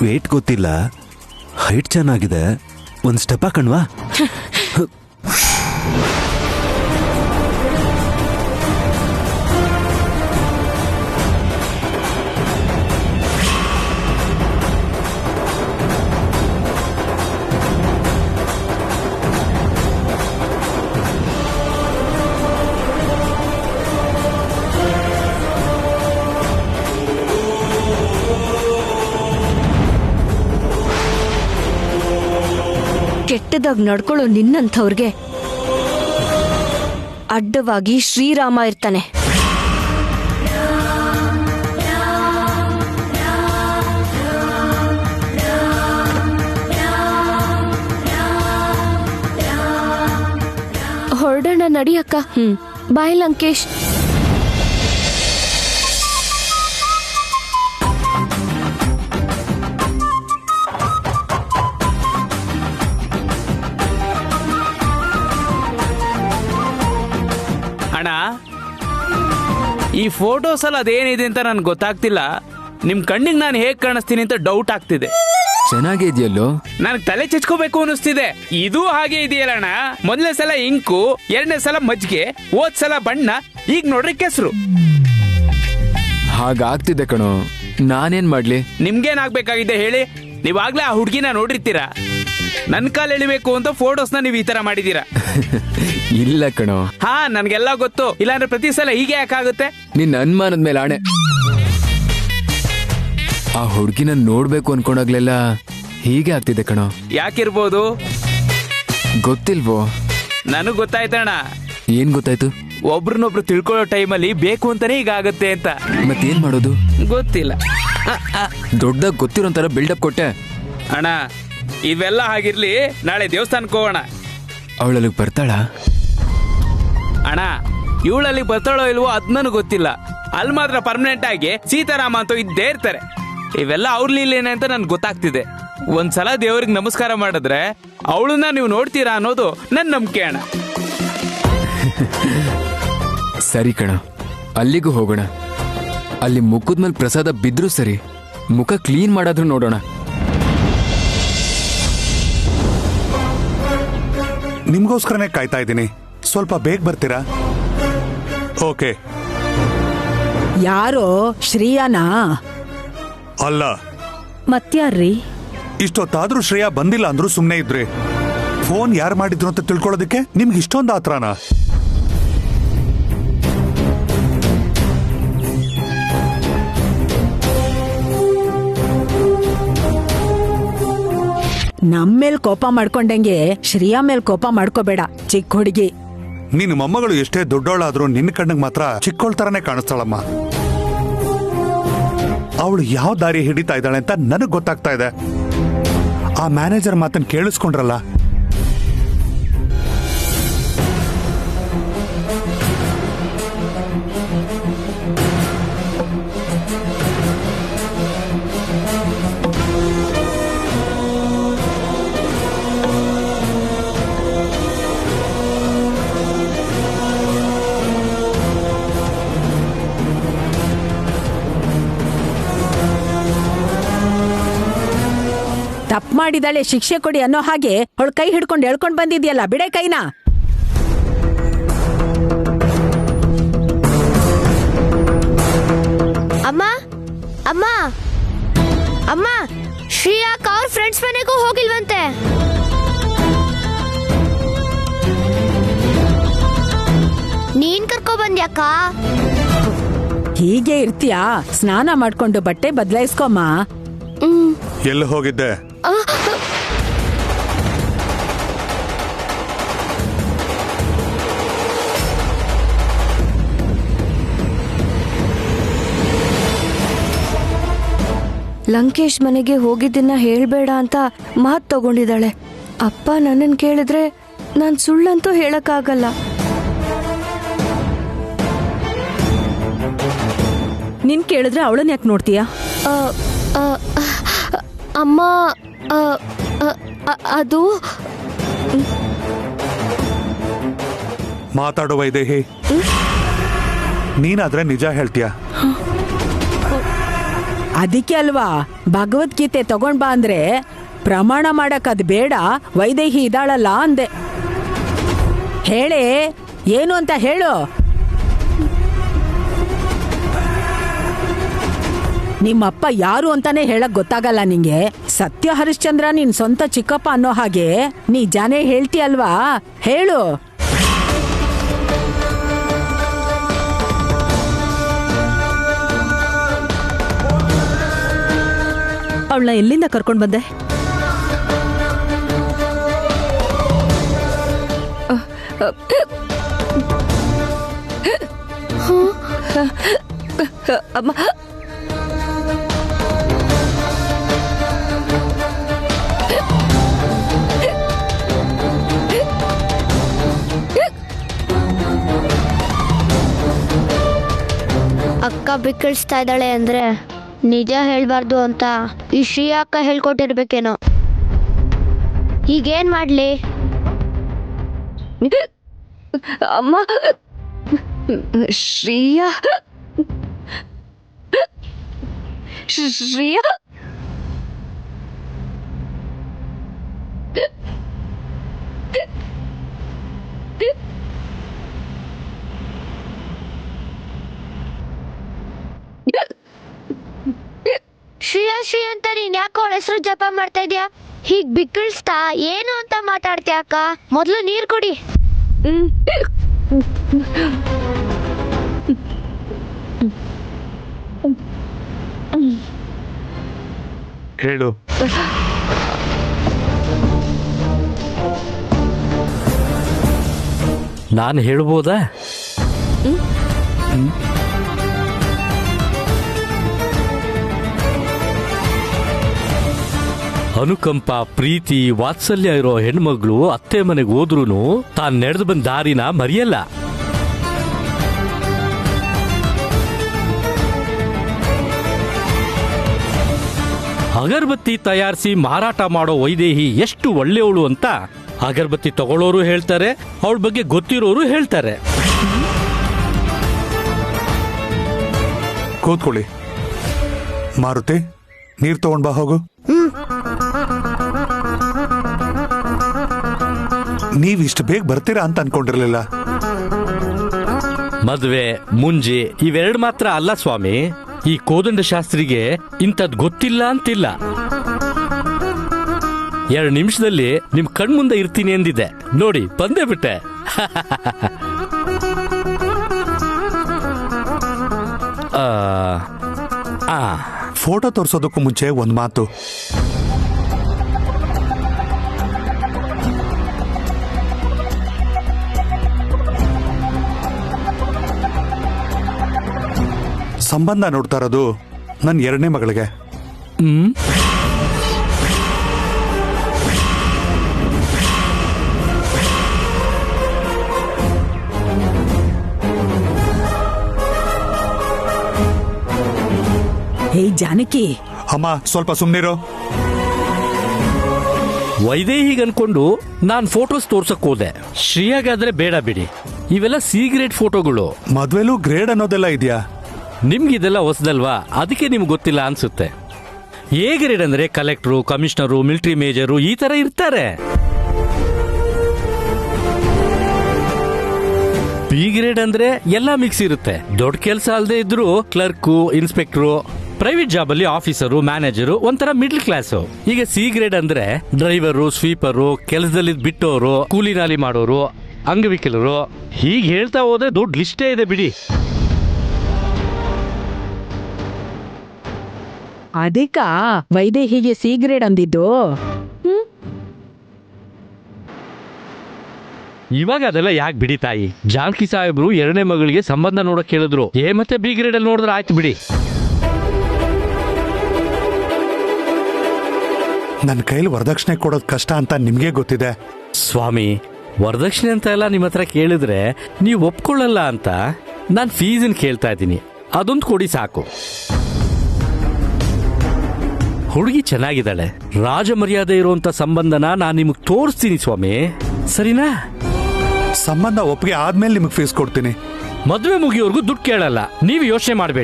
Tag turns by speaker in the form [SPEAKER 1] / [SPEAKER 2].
[SPEAKER 1] Wait ಗೊತ್ತಿಲ್ಲ, height ಚೆನ್ನಾಗಿದೆ, ಒಂದು ಸ್ಟೆಪ್ ಹಾಕಣ್ವಾ?
[SPEAKER 2] ಕೆಟ್ಟದಾಗ ನಡ್ಕೊಳ್ಳೋ ನಿನ್ನಂಥವ್ರಿಗೆ ಅಡ್ಡವಾಗಿ ಶ್ರೀರಾಮ ಇರ್ತಾನೆ. ಹೊರಡೋಣ ನಡಿಯಕ್ಕ. ಬಾಯ್ ಲಂಕೇಶ್.
[SPEAKER 3] ಅಣ್ಣ, ಈ ಫೋಟೋಸ್ ಅಲ್ಲಿ ಅದೇನಿದೆ ಅಂತ ನನ್ಗೆ ಗೊತ್ತಾಗ್ತಿಲ್ಲ. ನಿಮ್ ಕಣ್ಣಿಗೆ ನಾನು ಹೇಗ್ ಕಾಣಿಸ್ತೀನಿ ಅಂತ ಡೌಟ್ ಆಗ್ತಿದೆ.
[SPEAKER 4] ಚೆನ್ನಾಗಿದೆಯಲ್ಲೋ?
[SPEAKER 3] ನನಗೆ ತಲೆ ಚಚ್ಕೋಬೇಕು ಅನಿಸ್ತಿದೆ. ಇದು ಹಾಗೆ ಇದೆಯಲ್ಲಣ್ಣ. ಮೊದಲನೇ ಸಲ ಇಂಕು, ಎರಡನೇ ಸಲ ಮಜ್ಜಿಗೆ, ಹೋದ್ ಸಲ ಬಣ್ಣ, ಈಗ ನೋಡ್ರಿ ಕೆಸರು.
[SPEAKER 4] ಹಾಗಾಗ್ತಿದೆ ಕಣೋ, ನಾನೇನ್ ಮಾಡ್ಲಿ?
[SPEAKER 3] ನಿಮ್ಗೇನಾಗ್ಬೇಕಾಗಿದೆ ಹೇಳಿ? ನೀವಾಗ್ಲೇ ಆ ಹುಡ್ಗಿನ ನೋಡಿರ್ತೀರಾ. ನನ್ ಕಾಲ್ ಎಳಿಬೇಕು ಅಂತ ಫೋಟೋಸ್ನ ನೀವು ಈ ತರ ಮಾಡಿದೀರಾ.
[SPEAKER 4] ಇಲ್ಲ ಕಣೋ.
[SPEAKER 3] ಹಾ, ನನ್ಗೆಲ್ಲ ಗೊತ್ತು. ಇಲ್ಲಾಂದ್ರೆ ಪ್ರತಿ ಸಲ ಹೀಗೆ ಯಾಕಾಗುತ್ತೆ?
[SPEAKER 4] ನಿನ್ನ ಅನುಮಾನದ ಮೇಲೆ ಆಣೆ. ಆ ಹುಡ್ಗಿನ ನೋಡ್ಬೇಕು ಅನ್ಕೊಂಡಾಗ್ಲೆಲ್ಲ ಹೀಗೆ ಆಗ್ತಿದೆ ಕಣೋ.
[SPEAKER 3] ಯಾಕಿರ್ಬೋದು?
[SPEAKER 4] ಗೊತ್ತಿಲ್ವೋ?
[SPEAKER 3] ನನಗ್ ಗೊತ್ತಾಯ್ತಣ್ಣ.
[SPEAKER 4] ಏನ್ ಗೊತ್ತಾಯ್ತು?
[SPEAKER 3] ಒಬ್ರನ್ನೊಬ್ರು ತಿಳ್ಕೊಳ್ಳೋ ಟೈಮಲ್ಲಿ ಬೇಕು ಅಂತಾನೆ ಈಗ ಆಗುತ್ತೆ ಅಂತ.
[SPEAKER 4] ಮತ್ತೇನ್ ಮಾಡೋದು?
[SPEAKER 3] ಗೊತ್ತಿಲ್ಲ.
[SPEAKER 4] ದೊಡ್ಡದಾಗ ಗೊತ್ತಿರೋಂತರ ಬಿಲ್ಡಪ್ ಕೊಟ್ಟೆ.
[SPEAKER 3] ಅಣ್ಣ, ಇವೆಲ್ಲ ಆಗಿರ್ಲಿ, ನಾಳೆ ದೇವಸ್ಥಾನಕ್ಕೆ ಹೋಗೋಣ.
[SPEAKER 4] ಅವಳಲ್ಲಿ ಬರ್ತಾಳ?
[SPEAKER 3] ಅಣ್ಣ, ಇವಳಲ್ಲಿ ಬರ್ತಾಳೋ ಇಲ್ವೋ ಅದ್ ನನಗೆ ಗೊತ್ತಿಲ್ಲ. ಅಲ್ಲಿ ಮಾತ್ರ ಪರ್ಮನೆಂಟ್ ಆಗಿ ಸೀತಾರಾಮ ಅಂತ ಇದ್ದೇ ಇರ್ತಾರೆ. ಇವೆಲ್ಲ ಅವ್ರ ಲೀಲೇನೆ ಅಂತ ನನ್ಗೆ ಗೊತ್ತಾಗ್ತಿದೆ. ಒಂದ್ಸಲ ದೇವ್ರಿಗೆ ನಮಸ್ಕಾರ ಮಾಡಿದ್ರೆ ಅವಳನ್ನ ನೀವು ನೋಡ್ತೀರಾ ಅನ್ನೋದು ನನ್ನ ನಂಬಿಕೆ ಅಣ್ಣ.
[SPEAKER 4] ಸರಿ ಕಣ, ಅಲ್ಲಿಗೂ ಹೋಗೋಣ. ಅಲ್ಲಿ ಮುಖದ ಮೇಲೆ ಪ್ರಸಾದ ಬಿದ್ರು ಸರಿ, ಮುಖ ಕ್ಲೀನ್ ಮಾಡಾದ್ರೂ ನೋಡೋಣ.
[SPEAKER 5] ನಿಮ್ಗೋಸ್ಕರನೇ ಕಾಯ್ತಾ ಇದ್ದೀನಿ. ಸ್ವಲ್ಪ ಬೇಗ ಬರ್ತೀರಾ? ಓಕೆ.
[SPEAKER 6] ಯಾರೋ ಶ್ರೇಯಾನಾ?
[SPEAKER 5] ಅಲ್ಲ.
[SPEAKER 6] ಮತ್ಯಾರ್ರಿ?
[SPEAKER 5] ಇಷ್ಟೊತ್ತಾದ್ರೂ ಶ್ರೇಯಾ ಬಂದಿಲ್ಲ ಅಂದ್ರೂ ಸುಮ್ನೆ ಇದ್ರಿ. ಫೋನ್ ಯಾರು ಮಾಡಿದ್ರು ಅಂತ ತಿಳ್ಕೊಳ್ಳೋದಕ್ಕೆ ನಿಮ್ಗೆ ಇಷ್ಟೊಂದು ಆತ್ರನಾ?
[SPEAKER 6] ನಮ್ಮೇಲ್ ಕೋಪ ಮಾಡ್ಕೊಂಡಂಗೆ ಶ್ರೇಯಾ ಮೇಲ್ ಕೋಪ ಮಾಡ್ಕೋಬೇಡ, ಚಿಕ್ಕ ಹುಡುಗಿ.
[SPEAKER 5] ನಿನ್ನ ಮೊಮ್ಮಗಳು ಎಷ್ಟೇ ದೊಡ್ಡವಳಾದ್ರೂ ನಿನ್ನ ಕಣ್ಣಿಗೆ ಮಾತ್ರ ಚಿಕ್ಕೋಳ್ ತರನೇ ಕಾಣಿಸ್ತಾಳಮ್ಮ. ಅವಳು ಯಾವ ದಾರಿ ಹಿಡಿತಾ ಇದ್ದಾಳೆ ಅಂತ ನನಗ್ ಗೊತ್ತಾಗ್ತಾ ಇದೆ. ಆ ಮ್ಯಾನೇಜರ್ ಮಾತನ್ನ ಕೇಳಿಸ್ಕೊಂಡ್ರಲ್ಲ,
[SPEAKER 6] ತಪ್ಪು ಮಾಡಿದಾಳೆ, ಶಿಕ್ಷೆ ಕೊಡಿ ಅನ್ನೋ ಹಾಗೆ ಅವಳು ಕೈ ಹಿಡ್ಕೊಂಡು ಎಳ್ಕೊಂಡ್ ಬಂದಿದ್ಯಲ್ಲ, ಬಿಡೆ ಕೈನಾ.
[SPEAKER 2] ಅಮ್ಮ ಅಮ್ಮ ಅಮ್ಮ, ಶ್ರೀಯಾಕ್ ಅವ್ರ ಫ್ರೆಂಡ್ಸ್ ಮನೆಗೂ ಹೋಗಿಲ್ವಂತೆ. ನೀನ್ ಕರ್ಕೊ ಬಂದ್ಯಾಕ?
[SPEAKER 6] ಹೀಗೆ ಇರ್ತೀಯಾ? ಸ್ನಾನ ಮಾಡ್ಕೊಂಡು ಬಟ್ಟೆ ಬದಲಾಯಿಸ್ಕೊಮ್ಮ.
[SPEAKER 5] ಎಲ್ಲಿ ಹೋಗಿದ್ದೆ?
[SPEAKER 2] ಲಂಕೇಶ್ ಮನೆಗೆ ಹೋಗಿದ್ದನ್ನ ಹೇಳ್ಬೇಡ ಅಂತ ಮಾತು ತಗೊಂಡಿದ್ದಾಳೆ. ಅಪ್ಪ ನನ್ನನ್ ಕೇಳಿದ್ರೆ ನಾನ್ ಸುಳ್ಳಂತೂ ಹೇಳಕ್ಕಾಗಲ್ಲ.
[SPEAKER 6] ನಿನ್ ಕೇಳಿದ್ರೆ ಅವಳನ್ನ ಯಾಕೆ ನೋಡ್ತೀಯಾ?
[SPEAKER 2] ಅಮ್ಮ, ಅದು
[SPEAKER 5] ಮಾತಾಡೋ ವೈದೇಹಿ, ನೀನಾದ್ರೆ ನಿಜ ಹೇಳ್ತೀಯ.
[SPEAKER 6] ಅದಕ್ಕೆ ಅಲ್ವಾ ಭಗವದ್ಗೀತೆ ತಗೊಂಡ್ ಬಾ ಅಂದ್ರೆ ಪ್ರಮಾಣ ಮಾಡಕ್ ಅದ್ ಬೇಡ, ವೈದೇಹಿ ಇದಾಳಲ್ಲ ಅಂದೆ. ಹೇಳೇ ಏನು ಅಂತ ಹೇಳು. ನಿಮ್ಮಪ್ಪ ಯಾರು ಅಂತಾನೆ ಹೇಳಕ್ ಗೊತ್ತಾಗಲ್ಲ ನಿಂಗೆ. ಸತ್ಯ ಹರಿಶ್ಚಂದ್ರ ನಿನ್ ಸ್ವಂತ ಚಿಕ್ಕಪ್ಪ ಅನ್ನೋ ಹಾಗೆ ನೀ ಜಾನೇ ಹೇಳ್ತೀಯಲ್ವಾ, ಹೇಳು.
[SPEAKER 7] ಅವಳನ್ನ ಎಲ್ಲಿಂದ ಕರ್ಕೊಂಡ್ ಬಂದೆ?
[SPEAKER 2] ಅಮ್ಮ,
[SPEAKER 8] ಅಕ್ಕ ಬಿಕ್ಕಳಿಸ್ತಾ ಇದ್ದಾಳೆ ಅಂದ್ರೆ ನಿಜ ಹೇಳ್ಬಾರ್ದು ಅಂತ ಈ ಶ್ರೀಯಾ ಅಕ್ಕ ಹೇಳ್ಕೊಟ್ಟಿರ್ಬೇಕೇನೋ. ಈಗೇನ್ ಮಾಡ್ಲಿ?
[SPEAKER 2] ಅಮ್ಮ, ಶ್ರೀಯಾ ಶ್ರೀಯಾ
[SPEAKER 8] ಶ್ರೀಯಾ ಶ್ರೀ ಅಂತ ನೀನ್ ಯಾಕೆ ಅವಳ ಹೆಸರು ಜಪ ಮಾಡ್ತಾ ಇದ್ಯಾ? ಹೀಗ್ ಬಿಕ್ಕಳಿಸ್ತಾ ಏನು ಅಂತ ಮಾತಾಡ್ತೀಯ ಅಕ್ಕ? ಮೊದ್ಲು ನೀರ್ ಕುಡಿ.
[SPEAKER 5] ಹೇಳು.
[SPEAKER 9] ನಾನು ಹೇಳ್ಬೋದಾ? ಅನುಕಂಪ, ಪ್ರೀತಿ, ವಾತ್ಸಲ್ಯ ಇರೋ ಹೆಣ್ಮಗಳು ಅತ್ತೆ ಮನೆಗೆ ಹೋದ್ರೂ ತಾನು ನಡೆದು ಬಂದ ದಾರಿನ ಮರೆಯಲ್ಲ. ಅಗರಬತ್ತಿ ತಯಾರಿಸಿ ಮಾರಾಟ ಮಾಡೋ ವೈದೇಹಿ ಎಷ್ಟು ಒಳ್ಳೆಯವಳು ಅಂತ ಅಗರಬತ್ತಿ ತಗೊಳ್ಳೋರು ಹೇಳ್ತಾರೆ, ಅವಳ ಬಗ್ಗೆ ಗೊತ್ತಿರೋರು ಹೇಳ್ತಾರೆ.
[SPEAKER 5] ಕೂತ್ಕೊಳ್ಳಿ. ಮಾರುತಿ, ನೀರ್ ತಗೊಂಡ್ ಬಾ ಹೋಗು. ನೀವ್ ಇಷ್ಟು ಬೇಗ ಬರ್ತೀರಾ ಅಂತ ಅನ್ಕೊಂಡಿರ್ಲಿಲ್ಲ.
[SPEAKER 9] ಮದ್ವೆ, ಮುಂಜಿ ಇವೆರಡು ಮಾತ್ರ ಅಲ್ಲ ಸ್ವಾಮಿ, ಈ ಕೋದಂಡ ಶಾಸ್ತ್ರಿಗೆ ಇಂಥದ್ ಗೊತ್ತಿಲ್ಲ ಅಂತಿಲ್ಲ. 2 ನಿಮಿಷದಲ್ಲಿ ನಿಮ್ ಕಣ್ಮುಂದೆ ಇರ್ತೀನಿ ಎಂದಿದೆ, ನೋಡಿ ಬಂದೇ ಬಿಟ್ಟೆ.
[SPEAKER 5] ಫೋಟೋ ತೋರ್ಸೋದಕ್ಕೂ ಮುಂಚೆ ಒಂದ್ ಮಾತು. ಸಂಬಂಧ ನೋಡ್ತಾ ಇರೋದು ನನ್ನ 2ನೇ ಮಗಳಿಗೆ.
[SPEAKER 6] ಹೇ ಜಾನಕಿ.
[SPEAKER 5] ಅಮ್ಮ ಸ್ವಲ್ಪ ಸುಮ್ನಿರೋ.
[SPEAKER 9] ವೈದೇಹಿಗೆ ಅನ್ಕೊಂಡು ನಾನ್ ಫೋಟೋಸ್ ತೋರ್ಸಕ್ ಹೋದೆ. ಶ್ರೀಯಾಗಾದ್ರೆ ಬೇಡ ಬಿಡಿ, ಇವೆಲ್ಲ ಸೀಕ್ರೆಟ್ ಫೋಟೋಗಳು.
[SPEAKER 5] ಮದ್ವೆಲೂ ಗ್ರೇಡ್ ಅನ್ನೋದೆಲ್ಲ ಇದೆಯಾ?
[SPEAKER 9] ನಿಮ್ಗಿದೆಲ್ಲ ಹೊಸದಲ್ವಾ, ಅದಕ್ಕೆ ನಿಮ್ಗೆ ಗೊತ್ತಿಲ್ಲ ಅನ್ಸುತ್ತೆ. ಎ ಗ್ರೇಡ್ ಅಂದ್ರೆ ಕಲೆಕ್ಟರು, ಕಮಿಷನರು, ಮಿಲಿಟರಿ ಮೇಜರು ಈ ತರ ಇರ್ತಾರೆ. ಬಿ ಗ್ರೇಡ್ ಅಂದ್ರೆ ಎಲ್ಲಾ ಮಿಕ್ಸ್ ಇರುತ್ತೆ. ದೊಡ್ಡ ಕೆಲಸ ಅಲ್ಲದೆ ಇದ್ರು ಕ್ಲರ್ಕು, ಇನ್ಸ್ಪೆಕ್ಟರು, ಪ್ರೈವೇಟ್ ಜಾಬ್ ಅಲ್ಲಿ ಆಫೀಸರು, ಮ್ಯಾನೇಜರು, ಒಂಥರ ಮಿಡ್ಲ್ ಕ್ಲಾಸ್. ಈಗ ಸಿ ಗ್ರೇಡ್ ಅಂದ್ರೆ ಡ್ರೈವರು, ಸ್ವೀಪರು, ಕೆಲಸದಲ್ಲಿ ಬಿಟ್ಟೋರು, ಕೂಲಿ ನಾಲಿ ಮಾಡೋರು, ಅಂಗವಿಕಲರು, ಹೀಗೆ ಹೇಳ್ತಾ ಹೋದ್ರೆ ದೊಡ್ಡ ಲಿಸ್ಟೇ ಇದೆ ಬಿಡಿ.
[SPEAKER 6] ಅದಕ್ಕ ವೈದೇಹಿಗೆ ಸಿ ಗ್ರೇಡ್ ಅಂದಿದ್ದು.
[SPEAKER 9] ಇವಾಗ ಅದೆಲ್ಲ ಯಾಕೆ ಬಿಡಿ ತಾಯಿ. ಜಾನಕಿ ಸಾಹೇಬ್ರು 2ನೇ ಮಗಳಿಗೆ ಸಂಬಂಧ ನೋಡಕ್ ಹೇಳಿದ್ರು. ಎ ಮತ್ತೆ ಬಿ ಗ್ರೇಡ್ ಅಲ್ಲಿ ನೋಡಿದ್ರೆ ಆಯ್ತು ಬಿಡಿ.
[SPEAKER 5] ನನ್ನ ಕೈಲಿ ವರದಕ್ಷಿಣೆ ಕೊಡೋದು ಕಷ್ಟ ಅಂತ ನಿಮ್ಗೆ ಗೊತ್ತಿದೆ
[SPEAKER 9] ಸ್ವಾಮಿ. ವರದಕ್ಷಿಣೆ ಅಂತ ಎಲ್ಲ ನಿಮ್ಮ ಹತ್ರ ಕೇಳಿದ್ರೆ ನೀವು ಒಪ್ಕೊಳ್ಳಲ್ಲ ಅಂತ ನಾನು ಫೀಸನ್ ಕೇಳ್ತಾ ಇದ್ದೀನಿ. ಅದೊಂದು ಕೊಡಿ ಸಾಕು. ಹುಡುಗಿ ಚೆನ್ನಾಗಿದ್ದಾಳೆ, ರಾಜ ಮರ್ಯಾದೆ ಇರುವಂತ ಸಂಬಂಧನ ನಾನು ನಿಮಗೆ ತೋರಿಸ್ತೀನಿ ಸ್ವಾಮಿ, ಸರಿನಾ?
[SPEAKER 5] ಸಂಬಂಧ ಒಪ್ಪಿಗೆ ಆದ್ಮೇಲೆ ನಿಮಗೆ ಫೀಸ್ ಕೊಡ್ತೀನಿ.
[SPEAKER 9] ಮದುವೆ ಮುಗಿಯೋರ್ಗು ದುಡ್ಡು ಕೇಳಲ್ಲ, ನೀವು ಯೋಚನೆ ಮಾಡಬೇಡಿ.